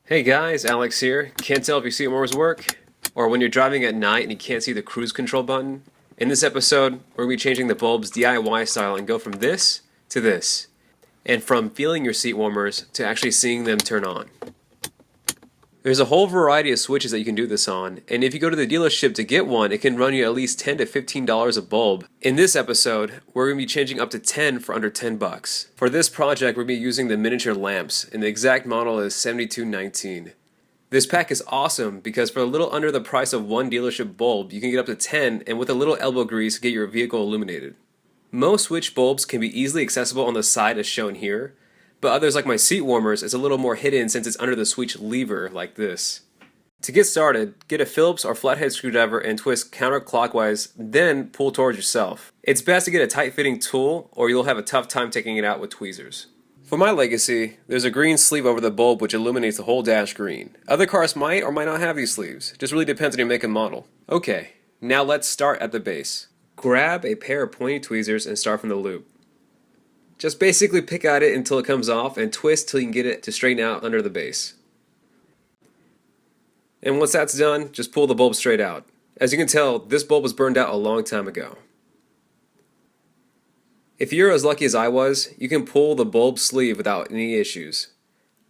Hey guys, Alex here. Can't tell if your seat warmers work, or when you're driving at night and you can't see the cruise control button. In this episode, we're going to be changing the bulbs DIY style and go from this to this, and from feeling your seat warmers to actually seeing them turn on. There's a whole variety of switches that you can do this on, and if you go to the dealership to get one, it can run you at least $10 to $15 a bulb. In this episode, we're going to be changing up to 10 for under 10 bucks. For this project, we're going to be using the miniature lamps, and the exact model is 7219. This pack is awesome because for a little under the price of one dealership bulb, you can get up to 10, and with a little elbow grease, get your vehicle illuminated. Most switch bulbs can be easily accessible on the side as shown here, but others like my seat warmers is a little more hidden since it's under the switch lever like this. To get started, get a Phillips or flathead screwdriver and twist counterclockwise, then pull towards yourself. It's best to get a tight-fitting tool or you'll have a tough time taking it out with tweezers. For my Legacy, there's a green sleeve over the bulb which illuminates the whole dash green. Other cars might or might not have these sleeves, just really depends on your make and model. Okay, now let's start at the base. Grab a pair of pointy tweezers and start from the loop. Just basically pick at it until it comes off and twist till you can get it to straighten out under the base. And once that's done, just pull the bulb straight out. As you can tell, this bulb was burned out a long time ago. If you're as lucky as I was, you can pull the bulb sleeve without any issues.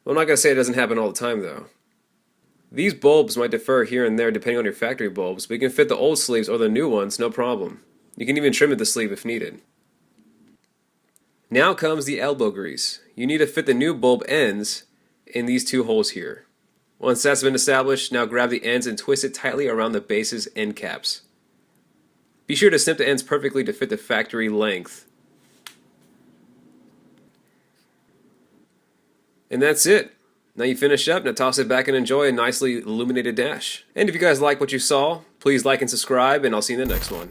Well, I'm not going to say it doesn't happen all the time though. These bulbs might differ here and there depending on your factory bulbs, but you can fit the old sleeves or the new ones, no problem. You can even trim at the sleeve if needed. Now comes the elbow grease. You need to fit the new bulb ends in these two holes here. Once that's been established, now grab the ends and twist it tightly around the base's end caps. Be sure to snip the ends perfectly to fit the factory length. And that's it. Now you finish up, now toss it back and enjoy a nicely illuminated dash. And if you guys like what you saw, please like and subscribe, and I'll see you in the next one.